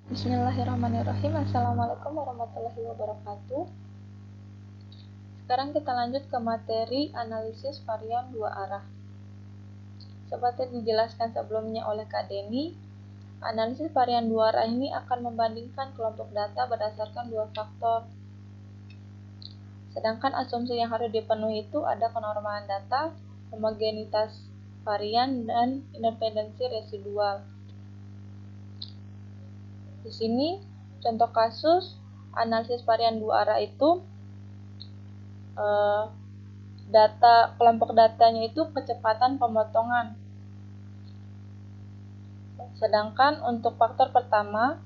Bismillahirrahmanirrahim. Assalamualaikum warahmatullahi wabarakatuh. Sekarang kita lanjut ke materi analisis varian dua arah. Seperti dijelaskan sebelumnya oleh Kak Deni, analisis varian dua arah ini akan membandingkan kelompok data berdasarkan dua faktor. Sedangkan asumsi yang harus dipenuhi itu ada kenormalan data, homogenitas varian, dan independensi residual. Di sini contoh kasus analisis varian dua arah itu kelompok datanya itu kecepatan pemotongan. Sedangkan untuk faktor pertama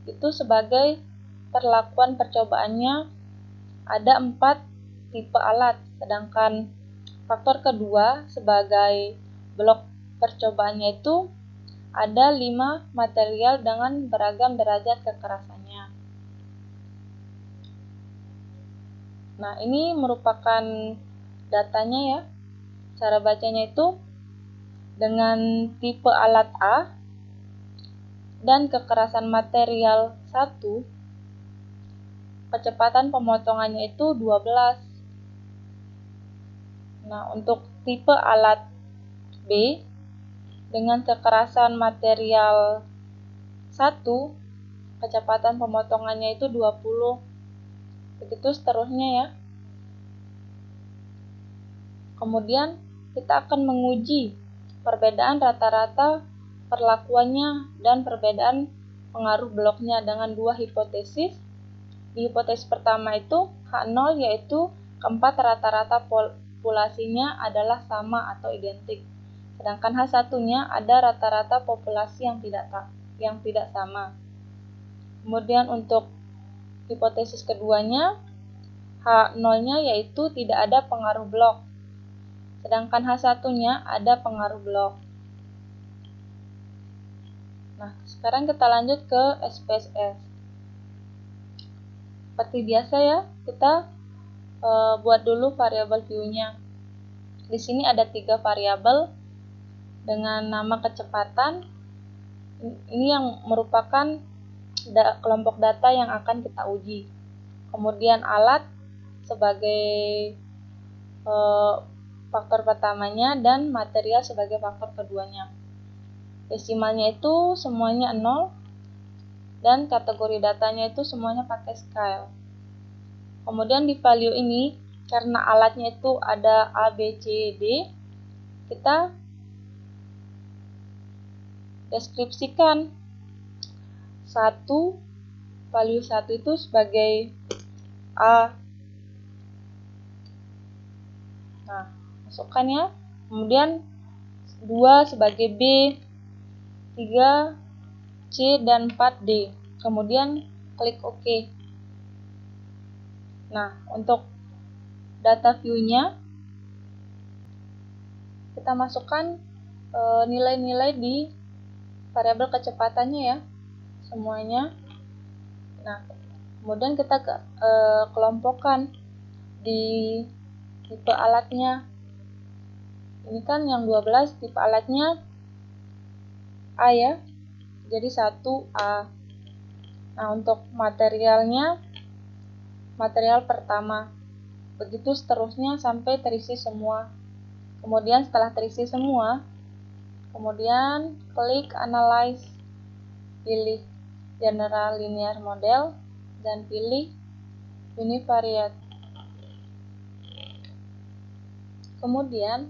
itu sebagai perlakuan percobaannya ada 4 tipe alat, sedangkan faktor kedua sebagai blok percobaannya itu ada 5 material dengan beragam derajat kekerasannya. Nah, ini merupakan datanya ya. Cara bacanya itu dengan tipe alat A dan kekerasan material 1, kecepatan pemotongannya itu 12. Nah, untuk tipe alat B dengan kekerasan material 1, kecepatan pemotongannya itu 20. Begitu seterusnya ya. Kemudian kita akan menguji perbedaan rata-rata perlakuannya dan perbedaan pengaruh bloknya dengan dua hipotesis. Di hipotesis pertama itu H0 yaitu keempat rata-rata populasinya adalah sama atau identik. Sedangkan H1-nya ada rata-rata populasi yang tidak sama. Kemudian untuk hipotesis keduanya H0-nya yaitu tidak ada pengaruh blok. Sedangkan H1-nya ada pengaruh blok. Nah, sekarang kita lanjut ke SPSS. Seperti biasa ya, kita buat dulu variabel view-nya. Di sini ada 3 variabel dengan nama kecepatan. Ini yang merupakan kelompok data yang akan kita uji. Kemudian alat sebagai faktor pertamanya dan material sebagai faktor keduanya. Desimalnya itu semuanya 0 dan kategori datanya itu semuanya pakai scale. Kemudian di value ini karena alatnya itu ada A, B, C, D, kita deskripsikan value 1 itu sebagai A. Nah, masukkan ya. Kemudian 2 sebagai B, 3 C, dan 4 D. Kemudian klik OK. Nah, untuk data view-nya kita masukkan nilai-nilai di variabel kecepatannya ya, semuanya. Nah, kemudian kita kelompokkan di tipe alatnya. Ini kan yang 12 tipe alatnya A ya, jadi 1A. Nah, untuk materialnya material pertama, begitu seterusnya sampai terisi semua. Kemudian setelah terisi semua, kemudian klik analyze, pilih general linear model dan pilih univariate. Kemudian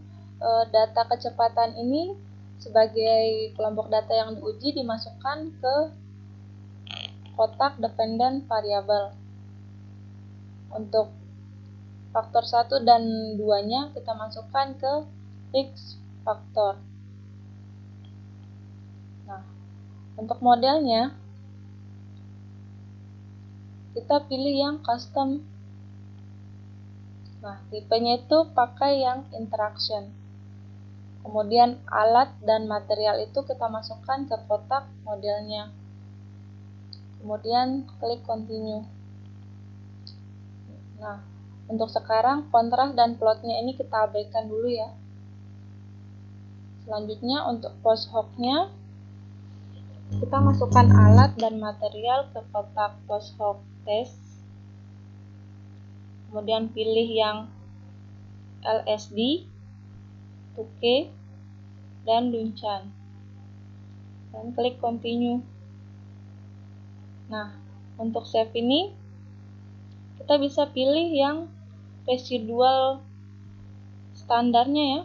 data kecepatan ini sebagai kelompok data yang diuji dimasukkan ke kotak dependent variable. Untuk faktor 1 dan 2-nya kita masukkan ke fixed factor. Nah, untuk modelnya kita pilih yang custom. Nah, tipenya itu pakai yang interaction. Kemudian alat dan material itu kita masukkan ke kotak modelnya. Kemudian klik continue. Nah, untuk sekarang kontras dan plotnya ini kita abaikan dulu ya. Selanjutnya untuk post hoc-nya Kita masukkan alat dan material ke kotak post hoc test. Kemudian pilih yang LSD, Tuke, dan Duncan. Dan klik continue. Nah, untuk save ini kita bisa pilih yang residual standarnya ya,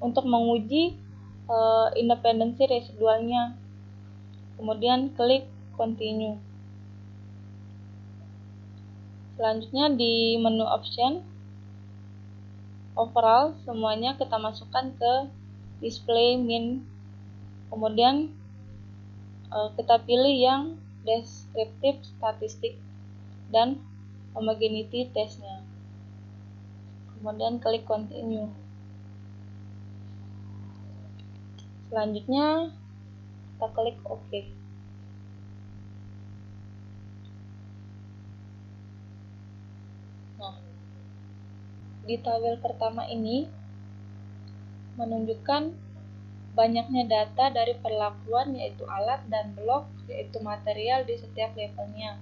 untuk menguji independensi residualnya. Kemudian klik continue. Selanjutnya di menu option overall semuanya kita masukkan ke display min. Kemudian kita pilih yang descriptive statistik dan homogeneity testnya. Kemudian klik continue. Selanjutnya kita klik OK. Nah, di tabel pertama ini menunjukkan banyaknya data dari perlakuan yaitu alat dan blok yaitu material di setiap levelnya.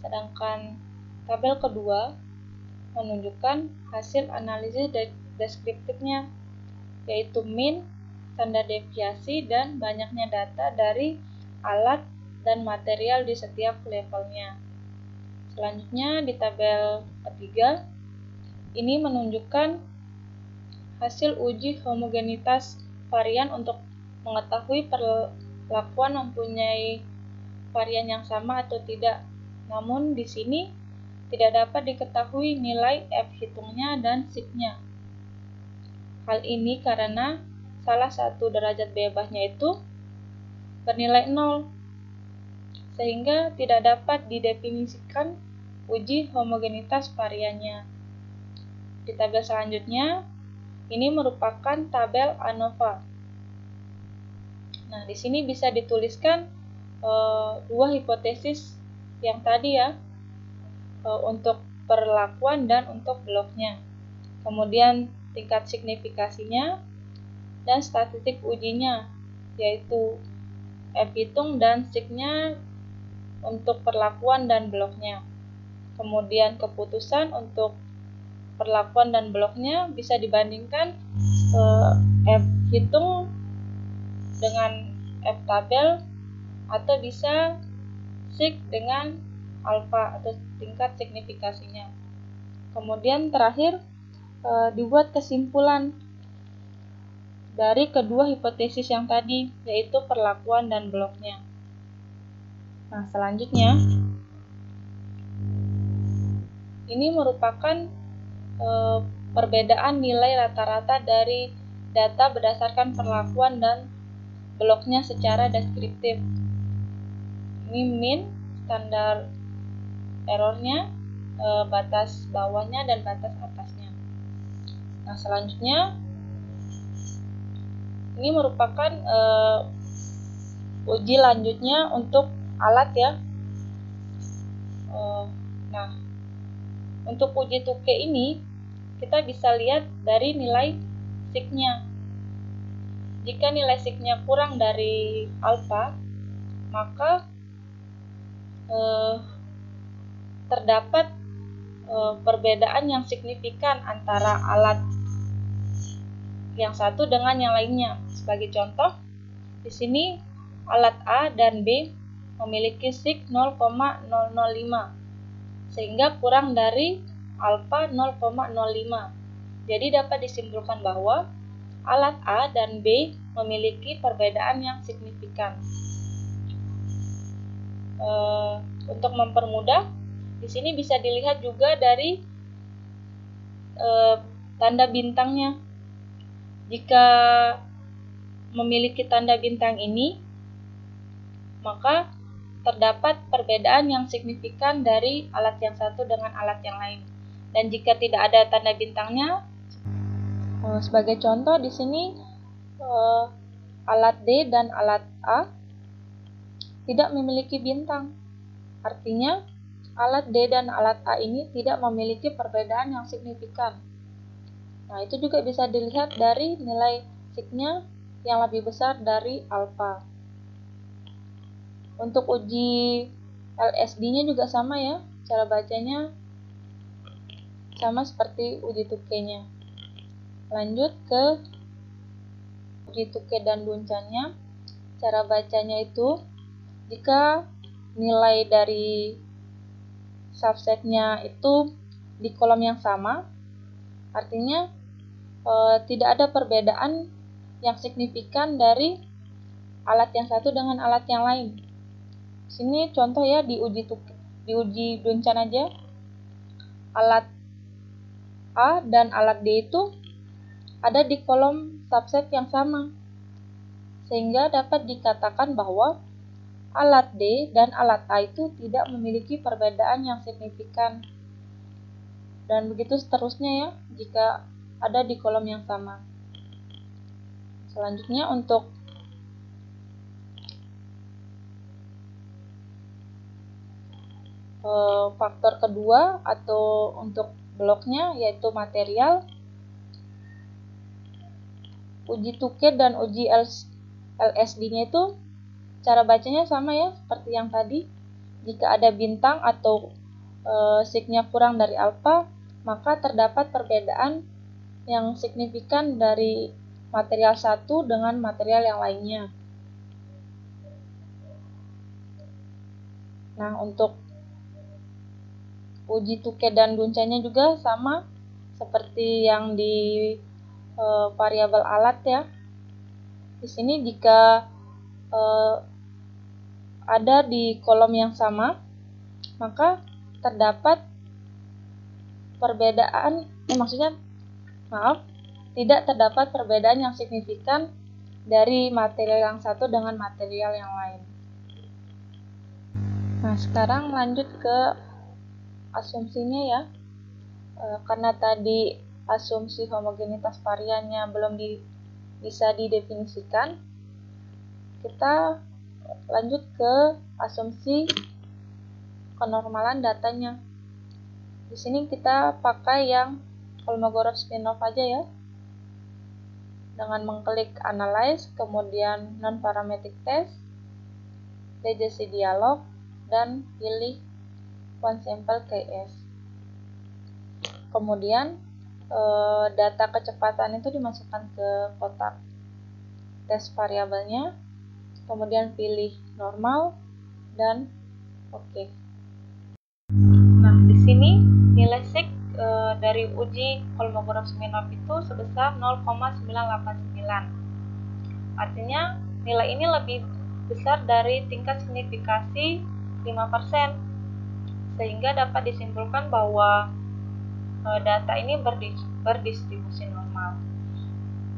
Sedangkan tabel kedua menunjukkan hasil analisis deskriptifnya yaitu min, standar deviasi, dan banyaknya data dari alat dan material di setiap levelnya. Selanjutnya di tabel ketiga ini menunjukkan hasil uji homogenitas varian untuk mengetahui perlakuan mempunyai varian yang sama atau tidak. Namun di sini tidak dapat diketahui nilai F hitungnya dan signya. Hal ini karena salah satu derajat bebasnya itu bernilai 0, sehingga tidak dapat didefinisikan uji homogenitas variannya. Di tabel selanjutnya, ini merupakan tabel ANOVA. Nah, di sini bisa dituliskan dua hipotesis yang tadi ya, untuk perlakuan dan untuk bloknya. Kemudian tingkat signifikasinya dan statistik ujinya, yaitu F hitung dan signya untuk perlakuan dan bloknya. Kemudian keputusan untuk perlakuan dan bloknya bisa dibandingkan F hitung dengan F tabel atau bisa sig dengan alfa atau tingkat signifikasinya. Kemudian terakhir dibuat kesimpulan dari kedua hipotesis yang tadi, yaitu perlakuan dan bloknya. Nah, selanjutnya ini merupakan perbedaan nilai rata-rata dari data berdasarkan perlakuan dan bloknya secara deskriptif. Ini min, standar errornya, batas bawahnya, dan batas atasnya. Nah, selanjutnya ini merupakan uji lanjutnya untuk alat ya. Nah, untuk uji Tuke ini kita bisa lihat dari nilai signya. Jika nilai signya kurang dari alfa, maka terdapat perbedaan yang signifikan antara alat yang satu dengan yang lainnya. Sebagai contoh, di sini alat A dan B memiliki sig 0,005 sehingga kurang dari alfa 0,05. Jadi dapat disimpulkan bahwa alat A dan B memiliki perbedaan yang signifikan. Untuk mempermudah, di sini bisa dilihat juga dari tanda bintangnya. Jika memiliki tanda bintang ini, maka terdapat perbedaan yang signifikan dari alat yang satu dengan alat yang lain. Dan jika tidak ada tanda bintangnya, sebagai contoh di sini alat D dan alat A tidak memiliki bintang. Artinya alat D dan alat A ini tidak memiliki perbedaan yang signifikan. Nah, itu juga bisa dilihat dari nilai signya yang lebih besar dari alfa. Untuk uji LSD-nya juga sama ya, cara bacanya sama seperti uji Tukenya. Lanjut ke uji Tuke dan Duncannya. Cara bacanya itu, jika nilai dari subsetnya itu di kolom yang sama, artinya tidak ada perbedaan yang signifikan dari alat yang satu dengan alat yang lain. Sini contoh ya, di uji Duncan aja, alat A dan alat D itu ada di kolom subset yang sama, sehingga dapat dikatakan bahwa alat D dan alat A itu tidak memiliki perbedaan yang signifikan. Dan begitu seterusnya ya, jika ada di kolom yang sama. Selanjutnya untuk faktor kedua atau untuk bloknya, yaitu material, uji Tuke dan uji LSD-nya itu cara bacanya sama ya, seperti yang tadi. Jika ada bintang atau signya kurang dari alfa, maka terdapat perbedaan yang signifikan dari material satu dengan material yang lainnya. Nah, untuk uji Tuke dan Duncannya juga sama seperti yang di variabel alat ya. Di sini jika ada di kolom yang sama, maka terdapat perbedaan, tidak terdapat perbedaan yang signifikan dari material yang satu dengan material yang lain. Nah, sekarang lanjut ke asumsinya ya. Karena tadi asumsi homogenitas variannya belum bisa didefinisikan, kita lanjut ke asumsi kenormalan datanya. Di sini kita pakai yang Kolmogorov-Smirnov aja ya, dengan mengklik Analyze, kemudian Non-Parametric Test, Legacy Dialog, dan pilih One Sample KS. Kemudian data kecepatan itu dimasukkan ke kotak tes variabelnya, kemudian pilih normal dan oke. Nah, di sini nilai sig dari uji Kolmogorov-Smirnov itu sebesar 0,989. Artinya nilai ini lebih besar dari tingkat signifikasi 5%, sehingga dapat disimpulkan bahwa data ini berdistribusi normal.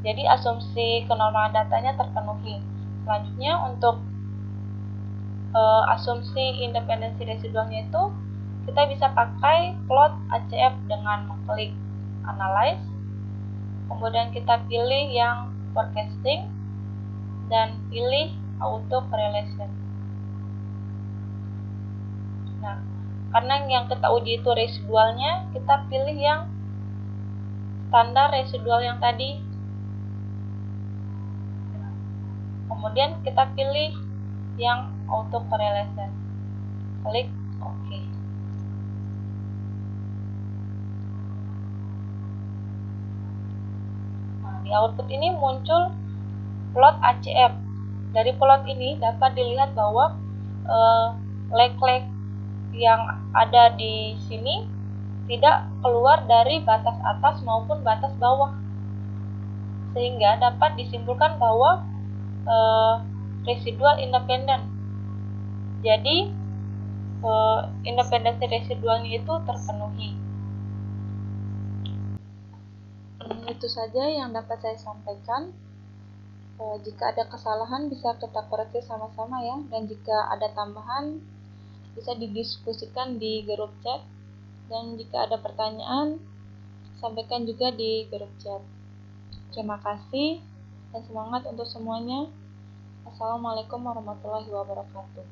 Jadi asumsi kenormalan datanya terpenuhi. Selanjutnya untuk asumsi independensi residualnya itu kita bisa pakai plot ACF dengan mengklik Analyze, kemudian kita pilih yang Forecasting dan pilih Auto Correlation. Nah, karena yang kita uji itu residualnya, kita pilih yang standar residual yang tadi. Kemudian kita pilih yang Auto Correlation. Klik OK. Nah, di output ini muncul plot ACF. Dari plot ini dapat dilihat bahwa leg-leg yang ada di sini tidak keluar dari batas atas maupun batas bawah, sehingga dapat disimpulkan bahwa residual independen. Jadi independensi residualnya itu terpenuhi. Itu saja yang dapat saya sampaikan. Jika ada kesalahan bisa kita koreksi sama-sama ya, dan jika ada tambahan bisa didiskusikan di grup chat, dan jika ada pertanyaan sampaikan juga di grup chat. Terima kasih dan semangat untuk semuanya. Assalamualaikum warahmatullahi wabarakatuh.